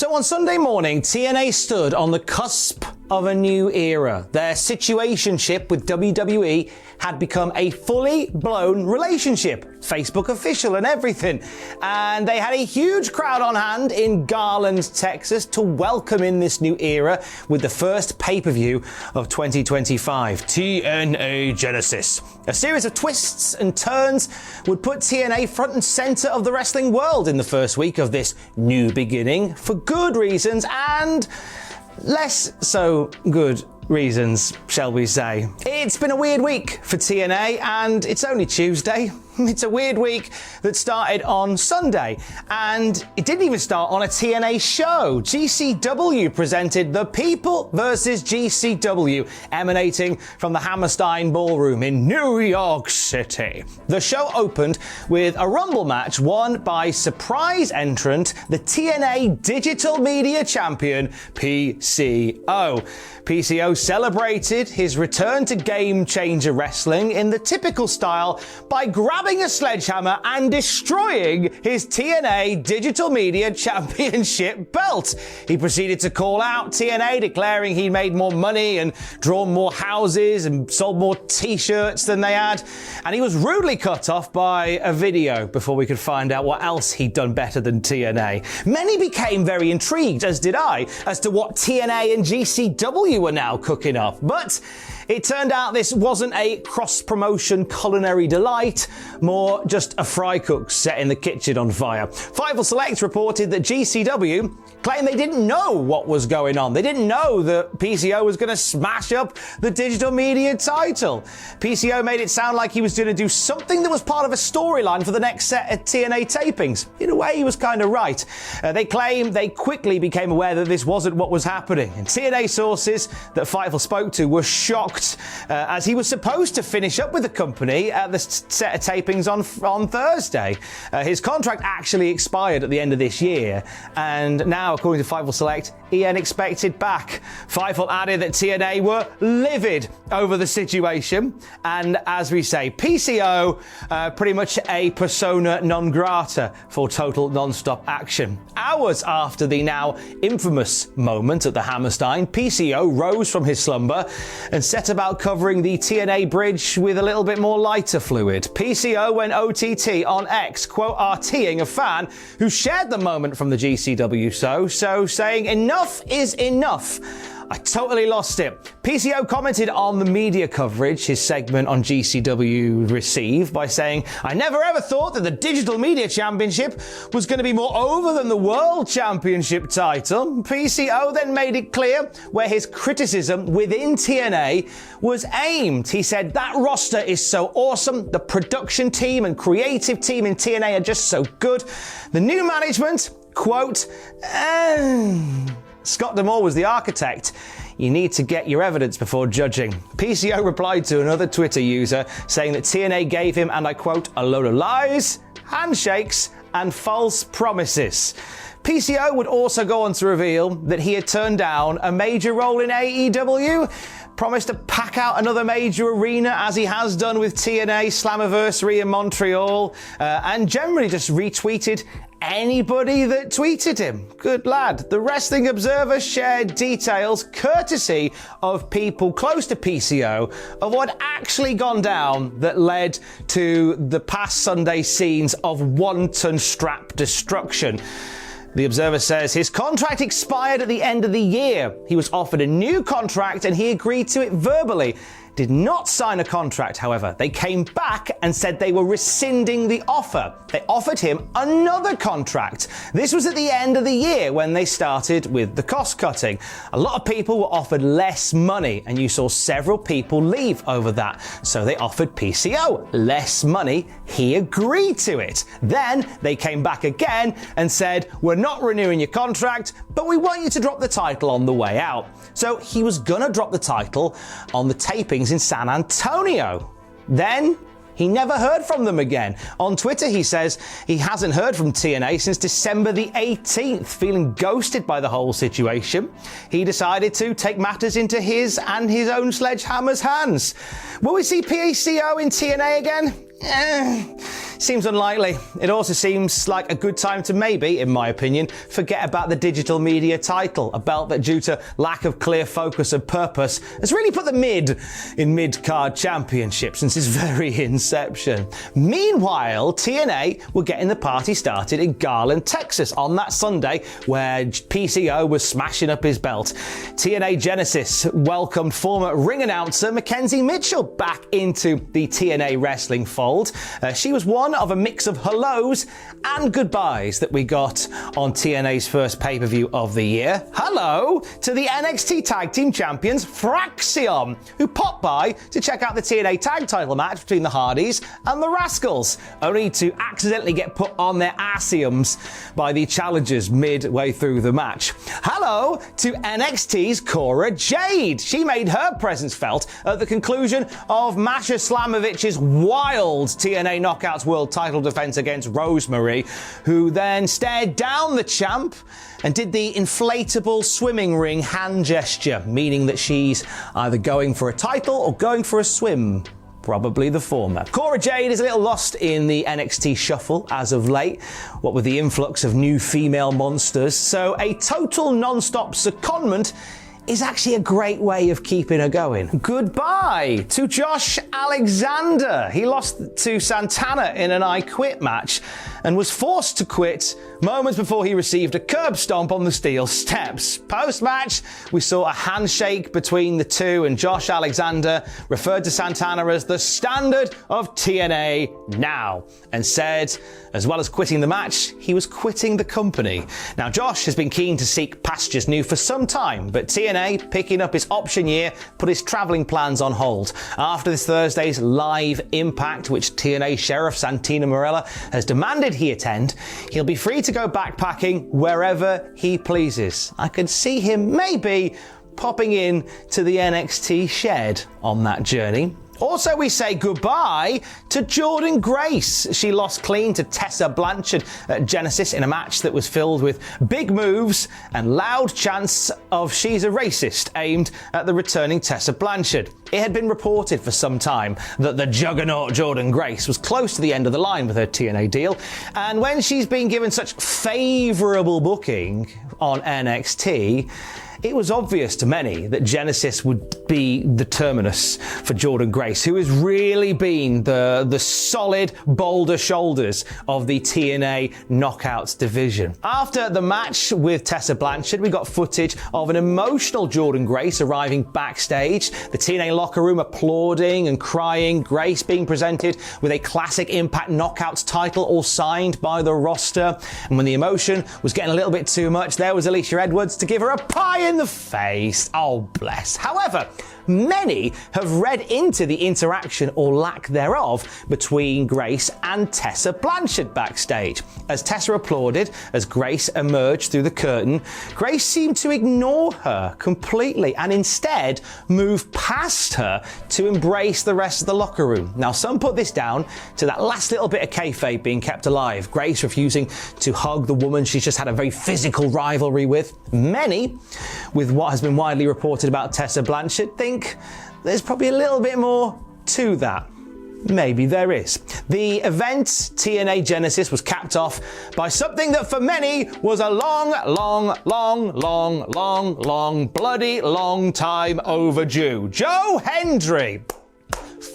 So on Sunday morning, TNA stood on the cusp of a new era. Their situationship with WWE had become a fully blown relationship, Facebook official and everything. And they had a huge crowd on hand in Garland, Texas to welcome in this new era with the first pay-per-view of 2025, TNA Genesis. A series of twists and turns would put TNA front and center of the wrestling world in the first week of this new beginning for good reasons and less so good reasons, shall we say. It's been a weird week for TNA, and it's only Tuesday. It's a weird week that started on Sunday, and it didn't even start on a TNA show. GCW presented The People vs. GCW, emanating from the Hammerstein Ballroom in New York City. The show opened with a Rumble match won by surprise entrant, the TNA Digital Media Champion, PCO. PCO celebrated his return to Game Changer Wrestling in the typical style by grabbing a sledgehammer and destroying his TNA Digital Media Championship belt. He proceeded to call out TNA, declaring he made more money and drawn more houses and sold more t-shirts than they had. And he was rudely cut off by a video before we could find out what else he'd done better than TNA. Many became very intrigued, as did I, as to what TNA and GCW were now cooking up. But it turned out this wasn't a cross-promotion culinary delight, more just a fry cook setting the kitchen on fire. Fightful Select reported that GCW claimed they didn't know what was going on. They didn't know that PCO was going to smash up the digital media title. PCO made it sound like he was going to do something that was part of a storyline for the next set of TNA tapings. In a way, he was kind of right. They claim they quickly became aware that this wasn't what was happening. And TNA sources that Fightful spoke to were shocked, as he was supposed to finish up with the company at the set of tapings on Thursday. His contract actually expired at the end of this year, and now, according to Fightful Select, he ain't expected back. Fightful added that TNA were livid over the situation, and as we say, PCO pretty much a persona non grata for total non-stop action. Hours after the now infamous moment at the Hammerstein, PCO rose from his slumber and set about covering the TNA bridge with a little bit more lighter fluid. PCO went OTT on X, quote, RTing a fan who shared the moment from the GCW show, saying, "Enough is enough. I totally lost it." PCO commented on the media coverage his segment on GCW received by saying, "I never ever thought that the Digital Media Championship was going to be more over than the World Championship title." PCO then made it clear where his criticism within TNA was aimed. He said, "That roster is so awesome. The production team and creative team in TNA are just so good. The new management, quote, Scott D'Amore was the architect. You need to get your evidence before judging." PCO replied to another Twitter user saying that TNA gave him, and I quote, "a load of lies, handshakes, and false promises." PCO would also go on to reveal that he had turned down a major role in AEW, promised to pack out another major arena as he has done with TNA Slammiversary in Montreal, and generally just retweeted anybody that tweeted him. Good lad. The Wrestling Observer shared details, courtesy of people close to PCO, of what actually gone down that led to the past Sunday scenes of wanton strap destruction. The Observer says his contract expired at the end of the year. He was offered a new contract and he agreed to it verbally. Did not sign a contract, however. They came back and said they were rescinding the offer. They offered him another contract. This was at the end of the year when they started with the cost cutting. A lot of people were offered less money, and you saw several people leave over that. So they offered PCO less money. He agreed to it. Then they came back again and said, "We're not renewing your contract, but we want you to drop the title on the way out." So he was gonna drop the title on the tapings in San Antonio. Then he never heard from them again. On Twitter, he says he hasn't heard from TNA since December the 18th, feeling ghosted by the whole situation. He decided to take matters into his and his own sledgehammer's hands. Will we see PCO in TNA again? Seems unlikely. It also seems like a good time to maybe, in my opinion, forget about the digital media title, a belt that due to lack of clear focus and purpose has really put the mid in mid-card championship since its very inception. Meanwhile, TNA were getting the party started in Garland, Texas on that Sunday where PCO was smashing up his belt. TNA Genesis welcomed former ring announcer Mackenzie Mitchell back into the TNA Wrestling fold. She was one of a mix of hellos and goodbyes that we got on TNA's first pay-per-view of the year. Hello to the NXT Tag Team Champions Fraxion, who popped by to check out the TNA Tag Title match between the Hardys and the Rascals, only to accidentally get put on their assiums by the challengers midway through the match. Hello to NXT's Cora Jade. She made her presence felt at the conclusion of Masha Slamovich's wild TNA Knockouts World title defense against Rosemary, who then stared down the champ and did the inflatable swimming ring hand gesture, meaning that she's either going for a title or going for a swim. Probably the former. Cora Jade is a little lost in the NXT shuffle as of late, what with the influx of new female monsters, so a total non-stop secondment is actually a great way of keeping her going. Goodbye to Josh Alexander. He lost to Santana in an I Quit match and was forced to quit moments before he received a curb stomp on the steel steps. Post-match, we saw a handshake between the two, and Josh Alexander referred to Santana as the standard of TNA now, and said, as well as quitting the match, he was quitting the company. Now, Josh has been keen to seek pastures new for some time, but TNA, picking up his option year, put his travelling plans on hold. After this Thursday's live Impact, which TNA Sheriff Santina Morella has demanded he attend, he'll be free to go backpacking wherever he pleases. I could see him maybe popping in to the NXT shed on that journey. Also, we say goodbye to Jordynne Grace. She lost clean to Tessa Blanchard at Genesis in a match that was filled with big moves and loud chants of "she's a racist" aimed at the returning Tessa Blanchard. It had been reported for some time that the juggernaut Jordynne Grace was close to the end of the line with her TNA deal, and when she's been given such favourable booking on NXT, it was obvious to many that Genesis would be the terminus for Jordynne Grace, who has really been the solid boulder shoulders of the TNA Knockouts division. After the match with Tessa Blanchard, we got footage of an emotional Jordynne Grace arriving backstage, the TNA locker room applauding and crying, Grace being presented with a classic Impact Knockouts title all signed by the roster. And when the emotion was getting a little bit too much, there was Alicia Edwards to give her a pie in the face. Oh, bless. However, many have read into the interaction or lack thereof between Grace and Tessa Blanchard backstage. As Tessa applauded as Grace emerged through the curtain, Grace seemed to ignore her completely and instead move past her to embrace the rest of the locker room. Now, some put this down to that last little bit of kayfabe being kept alive, Grace refusing to hug the woman she's just had a very physical rivalry with. Many, with what has been widely reported about Tessa Blanchard, think there's probably a little bit more to that. Maybe there is. The event, TNA Genesis, was capped off by something that for many was a long, bloody long time overdue. Joe Hendry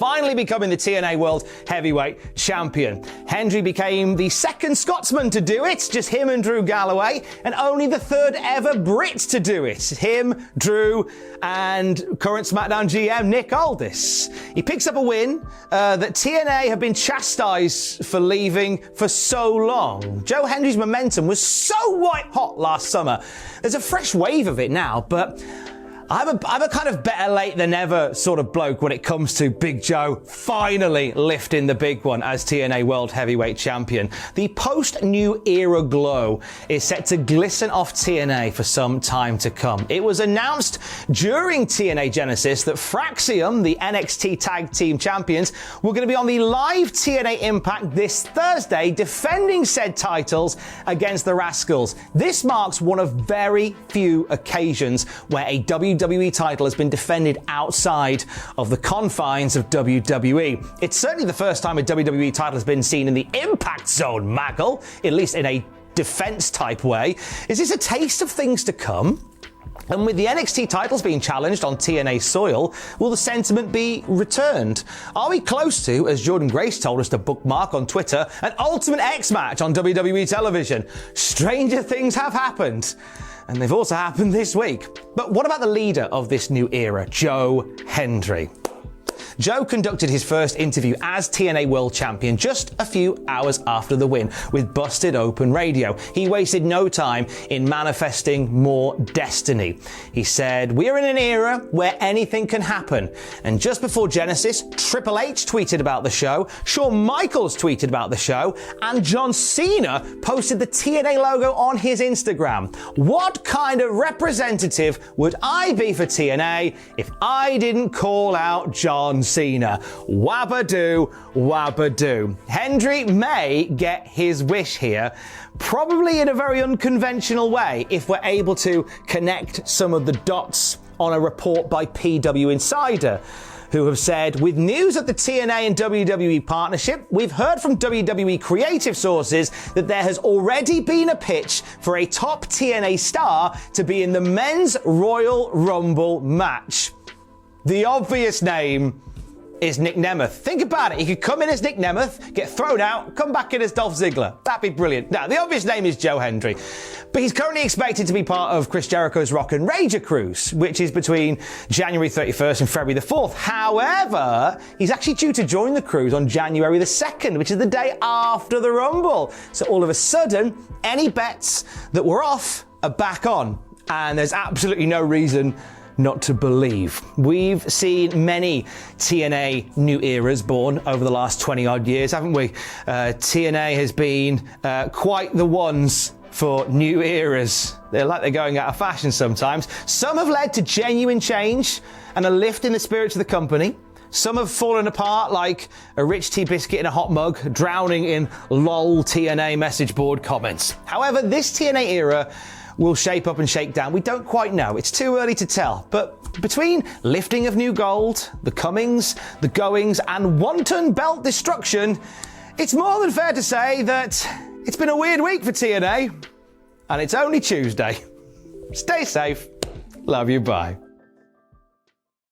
finally becoming the TNA World Heavyweight Champion. Hendry became the second Scotsman to do it, just him and Drew Galloway, and only the third ever Brit to do it, him, Drew, and current SmackDown GM Nick Aldis. He picks up a win that TNA have been chastised for leaving for so long. Joe Hendry's momentum was so white hot last summer. There's a fresh wave of it now, but I'm a kind of better late than never sort of bloke when it comes to Big Joe finally lifting the big one as TNA World Heavyweight Champion. The post-New Era glow is set to glisten off TNA for some time to come. It was announced during TNA Genesis that Fraxion, the NXT Tag Team Champions, were going to be on the live TNA Impact this Thursday, defending said titles against the Rascals. This marks one of very few occasions where a WWE WWE title has been defended outside of the confines of WWE. It's certainly the first time a WWE title has been seen in the Impact Zone, Maggle, at least in a defense-type way. Is this a taste of things to come? And with the NXT titles being challenged on TNA soil, will the sentiment be returned? Are we close to, as Jordan Grace told us to bookmark on Twitter, an Ultimate X match on WWE television? Stranger things have happened. And they've also happened this week. But what about the leader of this new era, Joe Hendry? Joe conducted his first interview as TNA World Champion just a few hours after the win with Busted Open Radio. He wasted no time in manifesting more destiny. He said, "We're in an era where anything can happen." And just before Genesis, Triple H tweeted about the show, Shawn Michaels tweeted about the show, and John Cena posted the TNA logo on his Instagram. What kind of representative would I be for TNA if I didn't call out John Cena? Wabba-doo, wabba-doo. Hendry may get his wish here, probably in a very unconventional way, if we're able to connect some of the dots on a report by PW Insider, who have said, with news of the TNA and WWE partnership, we've heard from WWE creative sources that there has already been a pitch for a top TNA star to be in the men's Royal Rumble match. The obvious name is Nick Nemeth. Think about it. He could come in as Nick Nemeth, get thrown out, come back in as Dolph Ziggler. That'd be brilliant. Now, the obvious name is Joe Hendry, but he's currently expected to be part of Chris Jericho's Rock and Rager cruise, which is between January 31st and February the 4th. However, he's actually due to join the cruise on January the 2nd, which is the day after the Rumble. So all of a sudden, any bets that were off are back on, and there's absolutely no reason not to believe. We've seen many TNA new eras born over the last 20 odd years, haven't we? TNA has been quite the ones for new eras. They're like they're going out of fashion sometimes. Some have led to genuine change and a lift in the spirits of the company. Some have fallen apart like a rich tea biscuit in a hot mug, drowning in lol TNA message board comments. However, this TNA era will shape up and shake down. We don't quite know. It's too early to tell. But between lifting of new gold, the comings, the goings, and wanton belt destruction, it's more than fair to say that it's been a weird week for TNA. And it's only Tuesday. Stay safe. Love you. Bye.